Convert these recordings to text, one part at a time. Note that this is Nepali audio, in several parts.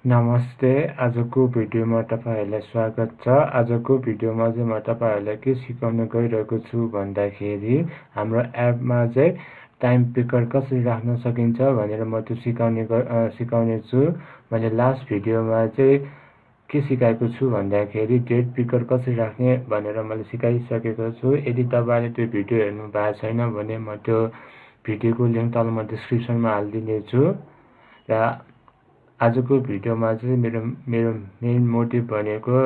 नमस्ते। आजको भिडियोमा तपाईहरुलाई स्वागत छ। आजको भिडियोमा चाहिँ म तपाईहरुलाई के सिकाउन गइरहेको छु भन्दाखेरि हाम्रो एपमा चाहिँ टाइम पिकर कसरी राख्न सकिन्छ भनेर म त्यो सिकाउने छु। मैले लास्ट भिडियोमा चाहिँ के सिकाएको छु भन्दाखेरि डेट पिकर कसरी राख्ने भनेर मैले सिकाइसकेको छु। यदि तपाईले त्यो भिडियो हेर्नु भएको छैन भने म त्यो भिडियोको लिंक तल म डिस्क्रिप्सनमा हाल्दिने छु। र आजको भिडियोमा चाहिँ मेरो मेन मोटिभ भनेको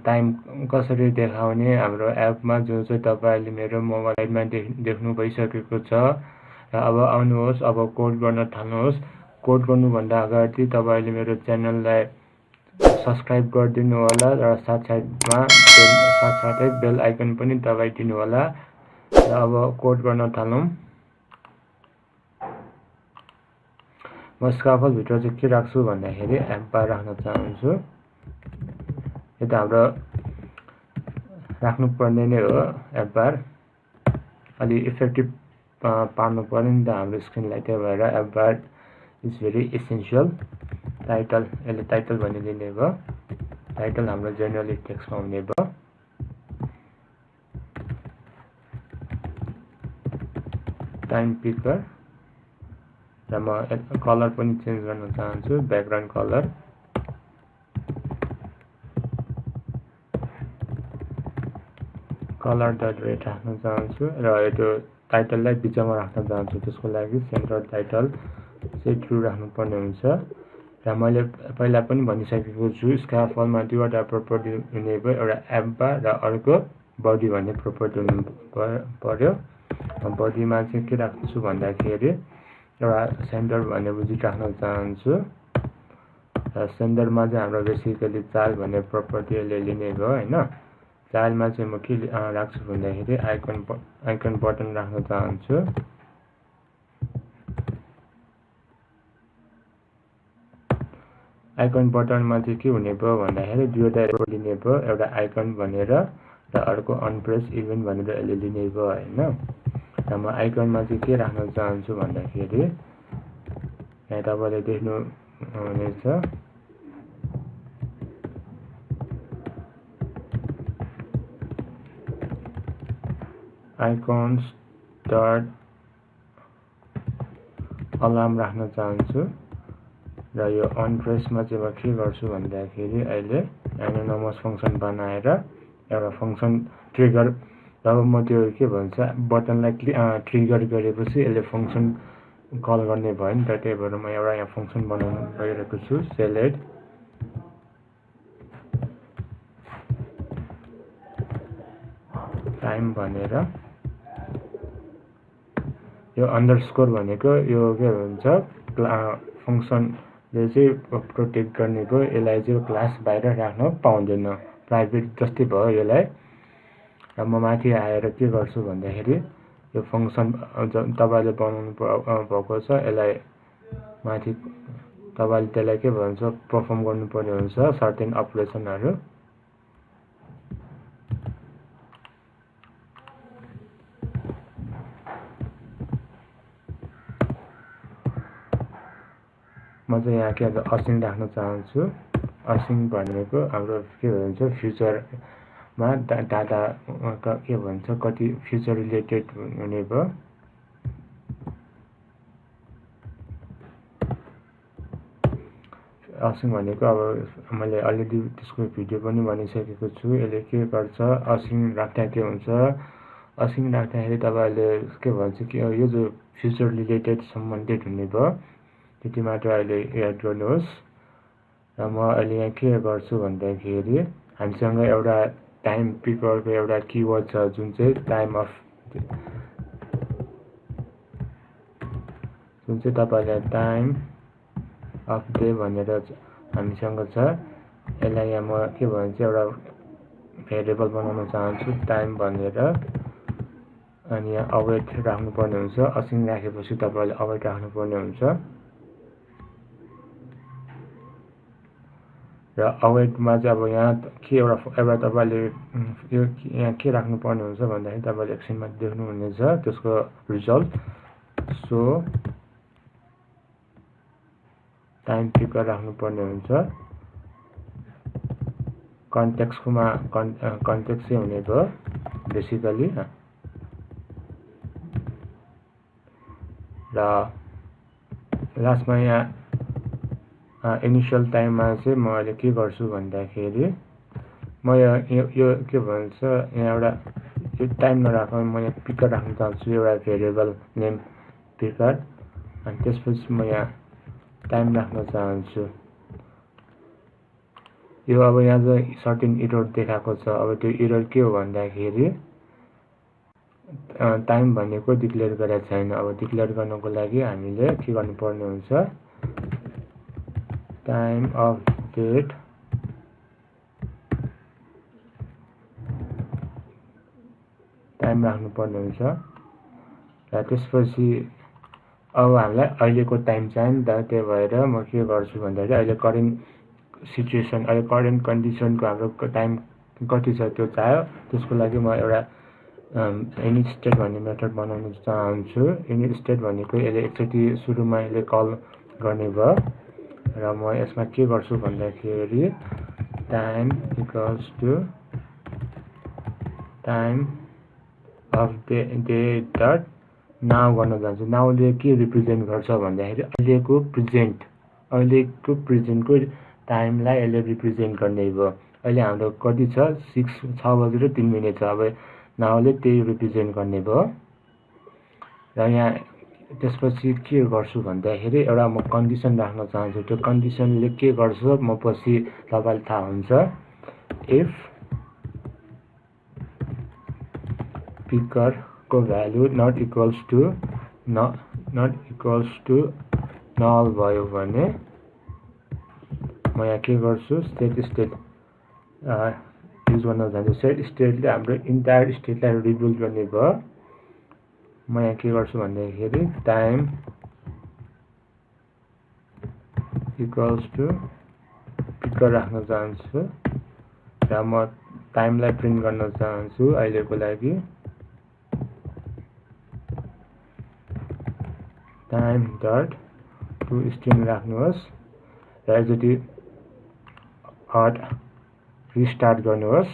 टाइम कसरी देखाउने हाम्रो एपमा जुन चाहिँ तपाईले मेरो मोबाइलमा देख्नु भइसकेको छ। र अब आउनुहोस्, अब कोड गर्न थाल्नुहोस्। कोड गर्नुभन्दा अगाडि तपाईले मेरो च्यानललाई सब्स्क्राइब गरिदिनु होला र साथसाथै बेल आइकन पनि दबाइदिनु होला। र अब कोड गर्न थालौं। म स्काफल भित्र चाहिँ के राख्छु भन्दाखेरि एप बार राख्न चाहन्छु। यो त हाम्रो राख्नु पर्ने नै हो। एप बार अलि इफेक्टिभ पार्नु पर्यो नि त हाम्रो स्क्रिनलाई, त्यही भएर app bar is very essential. Title, यसले टाइटल भनिदिने भयो। टाइटल हाम्रो जेनरली टेक्स्टमा हुने भयो। टाइम पिकर र म कलर पनि चेन्ज गर्न चाहन्छु, background colour. Colour dot red राख्न चाहन्छु र यो टाइटललाई बिचमा राख्न चाहन्छु। त्यसको लागि सेन्टर टाइटल चाहिँ ट्रु राख्नु पर्ने हुन्छ। र मैले पहिला पनि भनिसकेको छु, स्क्याफलमा दुईवटा प्रोपर्टी हुने भयो, एउटा एप बार र अर्को बडी भन्ने प्रोपर्टी हुनु पर्यो। बडीमा चाहिँ के राख्छु भन्दाखेरि एउटा सेन्टर भन्ने विजिट राख्न चाहन्छु। र सेन्टरमा चाहिँ हाम्रो बेसिकली चाइल्ड भन्ने प्रोपर्टी यसले लिने भयो हैन। चाइल्डमा चाहिँ म के राख्छु भन्दाखेरि आइकन बटन राख्न चाहन्छु। आइकन बटनमा चाहिँ के हुने भयो भन्दाखेरि दुईवटा लिने भयो, एउटा आइकन भनेर र अर्को अनप्रेस इभेन्ट भनेर यसले लिने भयो हैन। र म आइकनमा चाहिँ के राख्न चाहन्छु भन्दाखेरि यहाँ तपाईले देख्नु हुनेछ, आइकन्स डट अलार्म राख्न चाहन्छु। र यो अनप्रेसमा चाहिँ म के गर्छु भन्दाखेरि अहिले एनोनिमस फंक्सन बनाएर एउटा फंक्सन ट्रिगर, जब म त्यो के भन्छ बटनलाई ट्रिगर गरेपछि यसले फंक्सन कल गर्ने भयो नि त। त्यही भएर म एउटा यहाँ फंक्सन बनाउन गइरहेको छु, सेलेक्ट टाइम भनेर। यो अन्डरस्कोर भनेको यो के भन्छ फंक्सनले चाहिँ प्रोटेक्ट गर्ने भयो। यसलाई चाहिँ क्लास बाहिर राख्न पाउँदैन, प्राइभेट जस्तै भयो यसलाई। र म माथि आएर के गर्छु भन्दाखेरि यो फंक्सन तपाईले बनाउनु भएको छ, यसलाई माथि तपाईले त्यसलाई के भन्छ परफर्म गर्नुपर्ने हुन्छ सर्टेन अपरेसनहरु। म चाहिँ यहाँ के असिङ राख्न चाहन्छु। असिङ भनेको हाम्रो के भन्छ फ्युचरमा डाटा के भन्छ कति फ्युचर रिलेटेड हुने भयो। असिङ भनेको अब मैले अलरेडी त्यसको भिडियो पनि भनिसकेको छु। यसले के गर्छ, असिङ राख्दा के हुन्छ, असिङ राख्दाखेरि तपाईले के भन्छ कि यो जो फ्युचर रिलेटेड सम्बन्धित हुने भयो त्यति मात्र अहिले याद गर्नुहोस्। र म अहिले यहाँ के गर्छु भन्दाखेरि हामीसँग एउटा टाइम पिकरको एउटा किवर्ड छ जुन चाहिँ तपाईले टाइम अफ डे भनेर हामीसँग छ। यसलाई यहाँ म के भन्छ एउटा भेरिएबल बनाउन चाहन्छु टाइम भनेर। अनि यहाँ अवेट राख्नुपर्ने हुन्छ। असिङ राखेपछि तपाईले अवेट राख्नुपर्ने हुन्छ। र अवेटमा चाहिँ अब यहाँ के एउटा तपाईले यो यहाँ के राख्नुपर्ने हुन्छ भन्दाखेरि तपाईले एकछिनमा देख्नु हुनेछ त्यसको रिजल्ट। सो टाइम पिकर राख्नुपर्ने हुन्छ। कन्टेक्स्टमा कन्टेक्स्ट चाहिँ हुने भयो बेसिकली। र लास्टमा यहाँ इनिशियल टाइममा चाहिँ म अहिले के गर्छु भन्दाखेरि म यो के भन्छ यहाँ एउटा यो टाइम नराख्न म यहाँ पिकर राख्न चाहन्छु, एउटा भेरिएबल नेम पिकर। अनि त्यसपछि म यहाँ टाइम राख्न चाहन्छु। यो अब यहाँ चाहिँ सर्टेन एरर देखाएको छ। अब त्यो एरर के हो भन्दाखेरि टाइम भनेको डिक्लेयर गरेको छैन। अब डिक्लेयर गर्नको लागि हामीले के गर्नुपर्ने हुन्छ, टाइम अफ डेट टाइम राख्नुपर्ने हुन्छ। र त्यसपछि अब हामीलाई अहिलेको टाइम चाहियो नि त, त्यही भएर म के गर्छु भन्दाखेरि अहिले करेन्ट सिचुएसन, अहिले करेन्ट कन्डिसनको हाम्रो टाइम कति छ त्यो चाहियो। त्यसको लागि म एउटा इनिट स्टेट भन्ने मेथड बनाउन चाहन्छु। इनिट स्टेट भनेको यसले एकचोटि सुरुमा यसले कल गर्ने भयो। र म यसमा के गर्छु भन्दाखेरि time equals to time of day dot now गर्न जान्छु। नाउले के रिप्रेजेन्ट गर्छ भन्दाखेरि अहिलेको प्रेजेन्टको टाइमलाई यसले रिप्रेजेन्ट गर्ने भयो। अहिले हाम्रो कति छ, 6:03 छ। अब नाउले त्यही रिप्रेजेन्ट गर्ने भयो। र यहाँ त्यसपछि के गर्छु भन्दाखेरि एउटा म कन्डिसन राख्न चाहन्छु। त्यो कन्डिसनले के गर्छ म पछि तपाईँलाई थाहा हुन्छ। इफ पिकर को भ्यालु नट इक्वल्स टु नल भयो भने म यहाँ के गर्छु, स्टेट युज गर्न चाहन्छु। सेट स्टेटले हाम्रो इन्टायर स्टेटलाई रिबिल्ड गर्ने भयो। म यहाँ के गर्छु भन्दाखेरि टाइम इक्वल्स टु पिकर राख्न चाहन्छु। र म टाइमलाई प्रिन्ट गर्न चाहन्छु अहिलेको लागि। टाइम डट टु स्ट्रिङ राख्नुहोस् र एकचोटि हट रिस्टार्ट गर्नुहोस्।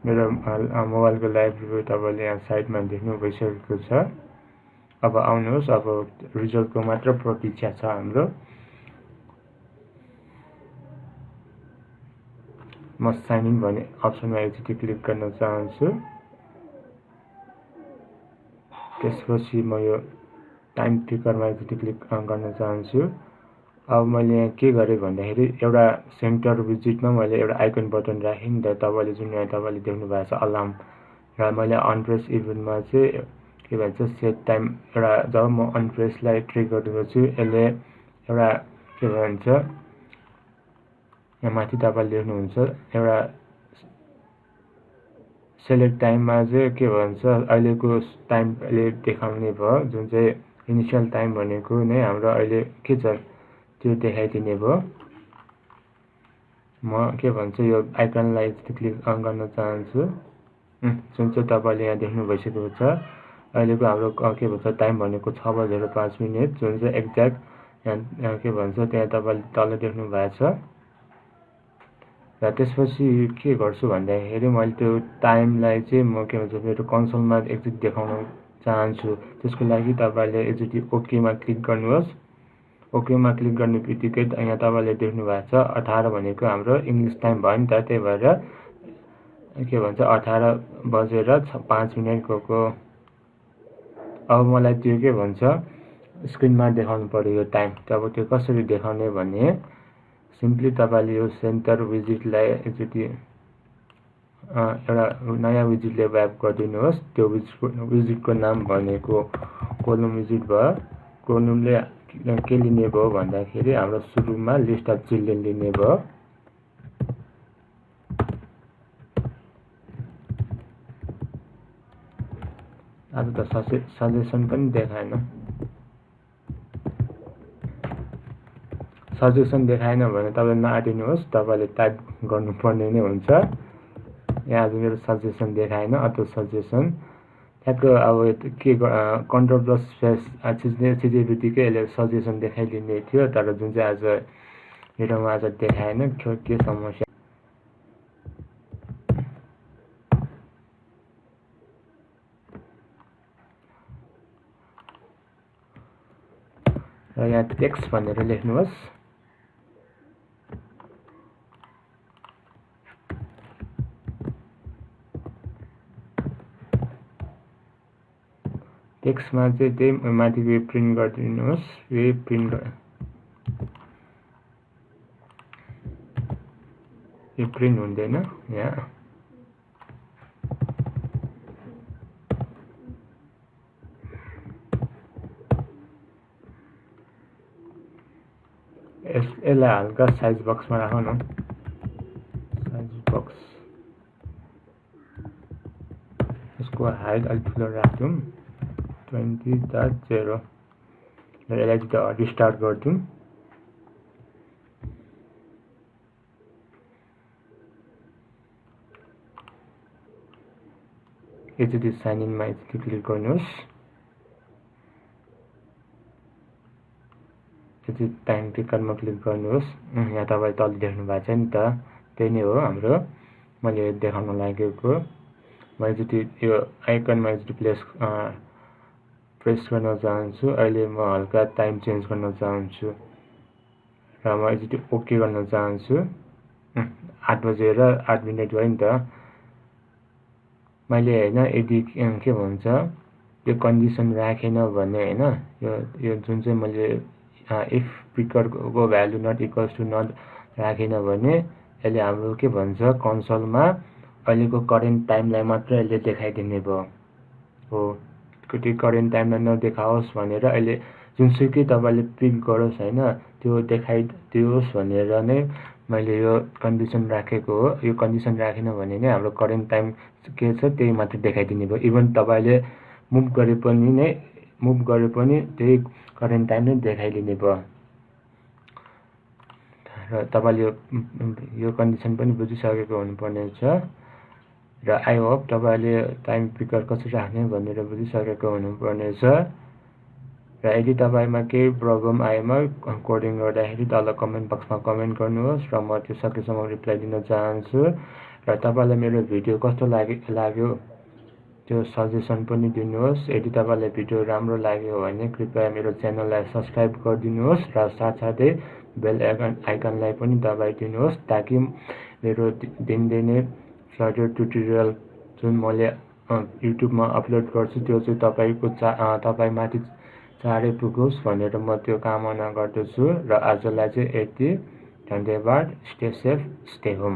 मेरो मोबाइलको लाइभ रिभ्यू तपाईँले यहाँ साइडमा देख्नु भइसकेको छ। अब आउनुहोस्, अब रिजल्टको मात्र प्रतीक्षा छ हाम्रो। म साइन इन भन्ने अप्सनमा एकचोटि क्लिक गर्न चाहन्छु। त्यसपछि म यो टाइम पिकरमा एकचोटि क्लिक गर्न चाहन्छु। अब मैले यहाँ के गरेँ भन्दाखेरि एउटा सेन्टर विजिटमा मैले एउटा आइकन बटन राखेँ नि त, तपाईँले जुन यहाँ तपाईँले देख्नु भएको छ अलार्म। र मैले अनप्रेस इभेन्टमा चाहिँ के भन्छ सेट टाइम, एउटा जब म अनप्रेसलाई ट्रिगर गर्छु यसले एउटा के भन्छ यहाँ माथि तपाईँले देख्नुहुन्छ एउटा सेलेक्ट टाइममा चाहिँ के भन्छ अहिलेको टाइमले देखाउने भयो। जुन चाहिँ इनिसियल टाइम भनेको नै हाम्रो अहिले के छ त्यो देखाइदिने भयो। म के भन्छ यो आइकनलाई क्लिक गर्न चाहन्छु। जुन चाहिँ तपाईँले यहाँ देख्नु भइसकेको छ। अहिलेको हाम्रो के भन्छ टाइम भनेको 6:05 जुन चाहिँ एक्ज्याक्ट यहाँ के भन्छ त्यहाँ तपाईँले तल देख्नु भएको छ। र त्यसपछि के गर्छु भन्दाखेरि मैले त्यो टाइमलाई चाहिँ म के भन्छ मेरो कन्सोलमा एकचोटि देखाउन चाहन्छु। त्यसको लागि तपाईँले एकचोटि ओकेमा क्लिक गर्नुहोस्। ओकेमा क्लिक गर्ने बित्तिकै यहाँ तपाईँले देख्नु भएको छ 18 भनेको हाम्रो इङ्ग्लिस टाइम भयो नि त, त्यही भएर के भन्छ 18:05 गएको। अब मलाई त्यो के भन्छ स्क्रिनमा देखाउनु पर्यो यो टाइम। अब त्यो कसरी देखाउने भने सिम्पली तपाईँले यो सेन्टर विजिटलाई एकचोटि एउटा नयाँ विजिटले व्याप गरिदिनुहोस्। त्यो विजिटको नाम भनेको कोलम विजिट भयो। कोलमले के लिने भयो भन्दाखेरि हाम्रो सुरुमा लिस्ट अफ चिल्ड्रेन लिने भयो। अब त सजेसन पनि देखाएन। सजेसन देखाएन भने तपाईँले नआटिनुहोस्, तपाईँले टाइप गर्नुपर्ने नै हुन्छ। यहाँ आज मेरो सजेसन देखाएन, अटो सजेसन ठ्याक्क अब के कन्ट्रोल प्लस स्पेस चिजे बित्तिकै यसले सजेसन देखाइदिने थियो, तर जुन चाहिँ आज मेरोमा आज देखाएन। के समस्या र यहाँ टेक्स्ट भनेर लेख्नुहोस्। टेक्स्टमा चाहिँ त्यही माथि वेब प्रिन्ट गरिदिनुहोस्। वेब प्रिन्ट यो प्रिन्ट हुँदैन यहाँ। यसलाई हल्का साइज बक्समा राखौँ न। साइज बक्स यसको हाइट अलिक ठुलो राख्छौँ, 20.0 र यसलाई चाहिँ रिस्टार्ट गर्छौँ। एकचोटि साइन इनमा एकचोटि क्लिक गर्नुहोस्। एकचोटि टाइम पिकरमा क्लिक गर्नुहोस्। यहाँ तपाईँ तल देख्नु भएको छ नि त, त्यही नै हो हाम्रो मैले देखाउन लागेको। म एकचोटि यो आइकनमा एकचोटि प्रेस गर्न चाहन्छु। अहिले म हल्का टाइम चेन्ज गर्न चाहन्छु र म एकचोटि ओके गर्न चाहन्छु। 8 बजेर 8 मिनेट भयो नि त। मैले होइन यदि के भन्छ यो कन्डिसन राखेन भने होइन, यो जुन चाहिँ मैले इफ पिकरको value not equals to not राखेन भने यसले हाम्रो के भन्छ कन्सोलमा अहिलेको करेन्ट टाइमलाई मात्र यसले देखाइदिने भयो हो। त्यो करेन्ट टाइमलाई नदेखाओस् भनेर अहिले जुनसुकै तपाईँले पिक गरोस् होइन त्यो देखाइदियोस् भनेर नै मैले यो कन्डिसन राखेको हो। यो कन्डिसन राखेन भने नै हाम्रो करेन्ट टाइम के छ त्यही मात्र देखाइदिने भयो। इभन तपाईँले मुभ गरे पनि त्यही करेन्ट टाइम नै देखाइदिने भयो। र तपाईँले यो कन्डिसन पनि बुझिसकेको हुनुपर्नेछ र आई होप तपाईँले टाइम पिकर कसरी राख्ने भनेर बुझिसकेको हुनुपर्नेछ। र यदि तपाईँमा केही प्रब्लम आएमा कोडिङ गर्दाखेरि तल कमेन्ट बक्समा कमेन्ट गर्नुहोस् र म त्यो सकेसम्म रिप्लाई दिन चाहन्छु। र तपाईँलाई मेरो भिडियो कस्तो लाग्यो त्यो सजेसन पनि दिनुहोस्। यदि तपाईँलाई भिडियो राम्रो लाग्यो भने कृपया मेरो च्यानललाई सब्सक्राइब गरिदिनुहोस् र साथसाथै बेल आइकनलाई पनि दबाइदिनुहोस् ताकि मेरो दिनदिनै फ्लटर ट्युटोरियल जुन मैले युट्युबमा अपलोड गर्छु त्यो चाहिँ तपाईँमाथि चाँडै पुगोस् भनेर म त्यो कामना गर्दछु। र आजलाई चाहिँ यति। धन्यवाद। Stay safe, stay home.